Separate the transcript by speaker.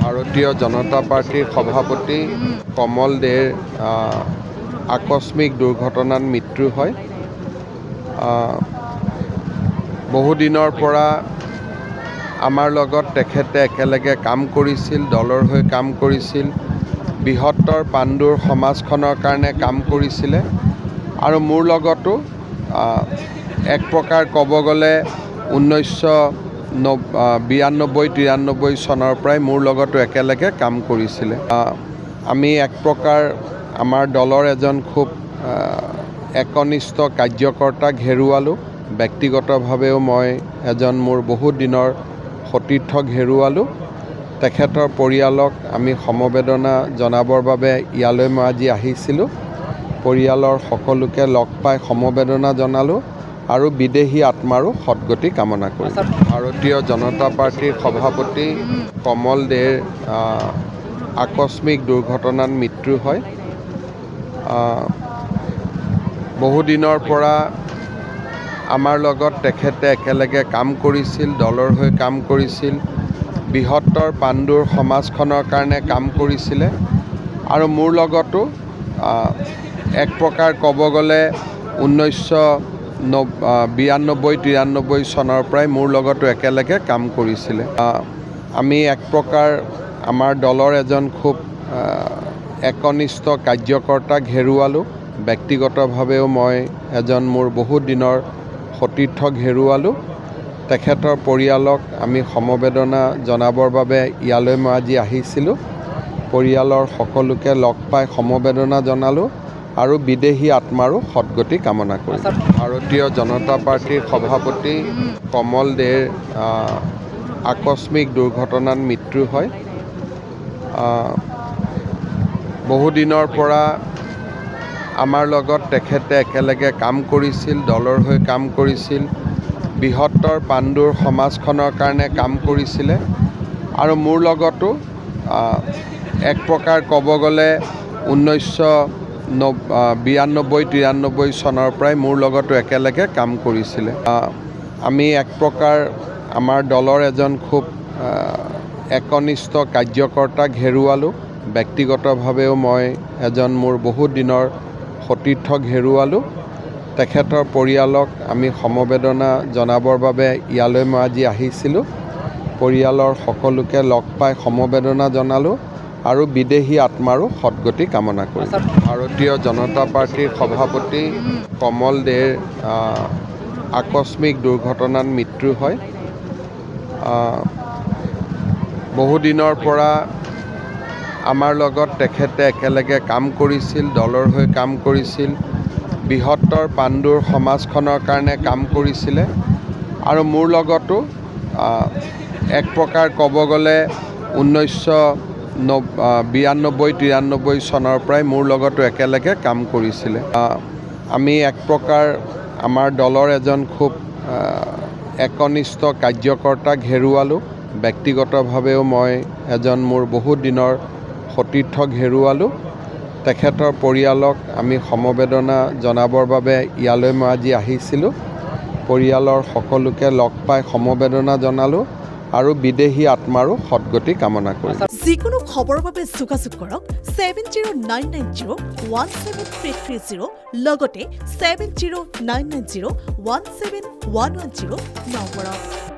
Speaker 1: ভাৰতীয় জনতা পাৰ্টিৰ সভাপতি কমল দেৰ আকস্মিক দুৰ্ঘটনাত মৃত্যু হয়। বহুদিনৰ পৰা আমাৰ লগত তেখেতে একেলগে কাম কৰিছিল, দলৰ হৈ কাম কৰিছিল, বৃহত্তৰ পাণ্ডুৰ সমাজখনৰ কাৰণে কাম কৰিছিলে আৰু মোৰ লগতো এক প্ৰকাৰ ক'ব গ'লে 1992-93 চনৰ পৰাই মোৰ লগতো একেলগে কাম কৰিছিলে। আমি এক প্ৰকাৰ আমাৰ দলৰ এজন খুব একনিষ্ঠ কাৰ্যকৰ্তাক হেৰুৱালোঁ। ব্যক্তিগতভাৱেও মই এজন মোৰ বহুত দিনৰ সতীৰ্থক হেৰুৱালোঁ। তেখেতৰ পৰিয়ালক আমি সমবেদনা জনাবৰ বাবে ইয়ালৈ মই আজি আহিছিলোঁ। পৰিয়ালৰ সকলোকে লগ পাই সমবেদনা জনালোঁ আৰু বিদেহী আত্মাৰো সদ্গতি কামনা কৰিলোঁ। ভাৰতীয় জনতা পাৰ্টিৰ সভাপতি কমল দেৰ আকস্মিক দুৰ্ঘটনাত মৃত্যু হয়। বহুদিনৰ পৰা আমাৰ লগত তেখেতে একেলগে কাম কৰিছিল, দলৰ হৈ কাম কৰিছিল, বৃহত্তৰ পাণ্ডুৰ সমাজখনৰ কাৰণে কাম কৰিছিলে আৰু মোৰ লগতো এক প্ৰকাৰ ক'ব গ'লে 1992-93 চনৰ পৰাই মোৰ লগতো একেলগে কাম কৰিছিলে। আমি এক প্ৰকাৰ আমাৰ দলৰ এজন খুব একনিষ্ঠ কাৰ্যকৰ্তাক হেৰুৱালোঁ। ব্যক্তিগতভাৱেও মই এজন মোৰ বহুত দিনৰ সতীৰ্থক হেৰুৱালোঁ। তেখেতৰ পৰিয়ালক আমি সমবেদনা জনাবৰ বাবে ইয়ালৈ মই আজি আহিছিলোঁ। পৰিয়ালৰ সকলোকে লগ পাই সমবেদনা জনালোঁ আৰু বিদেহী আত্মাৰো সদ্গতি কামনা কৰিলোঁ। ভাৰতীয় জনতা পাৰ্টিৰ সভাপতি কমল দেৰ আকস্মিক দুৰ্ঘটনাত মৃত্যু হয়। বহুদিনৰ পৰা আমাৰ লগত তেখেতে একেলগে কাম কৰিছিল, দলৰ হৈ কাম কৰিছিল, বৃহত্তৰ পাণ্ডুৰ সমাজখনৰ কাৰণে কাম কৰিছিলে আৰু মোৰ লগতো এক প্ৰকাৰ ক'ব গ'লে 1992-93 চনৰ পৰাই মোৰ লগতো একেলগে কাম কৰিছিলে। আমি এক প্ৰকাৰ আমাৰ দলৰ এজন খুব একনিষ্ঠ কাৰ্যকৰ্তাক হেৰুৱালোঁ। ব্যক্তিগতভাৱেও মই এজন মোৰ বহুত দিনৰ সতীৰ্থক হেৰুৱালোঁ। তেখেতৰ পৰিয়ালক আমি সমবেদনা জনাবৰ বাবে ইয়ালৈ মই আজি আহিছিলোঁ। পৰিয়ালৰ সকলোকে লগ পাই সমবেদনা জনালোঁ আৰু বিদেহী আত্মাৰো সদ্গতি কামনা কৰিলোঁ। ভাৰতীয় জনতা পাৰ্টিৰ সভাপতি কমল দেৰ আকস্মিক দুৰ্ঘটনাত মৃত্যু হয়। বহুদিনৰ পৰা আমাৰ লগত তেখেতে একেলগে কাম কৰিছিল, দলৰ হৈ কাম কৰিছিল, বৃহত্তৰ পাণ্ডুৰ সমাজখনৰ কাৰণে কাম কৰিছিলে আৰু মোৰ লগতো এক প্ৰকাৰ ক'ব গ'লে 1992-93 চনৰ পৰাই মোৰ লগতো একেলগে কাম কৰিছিলে। আমি এক প্ৰকাৰ আমাৰ দলৰ এজন খুব একনিষ্ঠ কাৰ্যকৰ্তাক হেৰুৱালোঁ। ব্যক্তিগতভাৱেও মই এজন মোৰ বহুত দিনৰ সতীৰ্থক হেৰুৱালোঁ। তেখেতৰ পৰিয়ালক আমি সমবেদনা জনাবৰ বাবে ইয়ালৈ মই আজি আহিছিলোঁ। পৰিয়ালৰ সকলোকে লগ পাই সমবেদনা জনালোঁ আৰু বিদেহী আত্মাৰো সদ্গতি কামনা কৰিলোঁ।
Speaker 2: যিকোনো খবৰৰ বাবে যোগাযোগ কৰক 7099017330 লগতে 7099017110 নম্বৰত।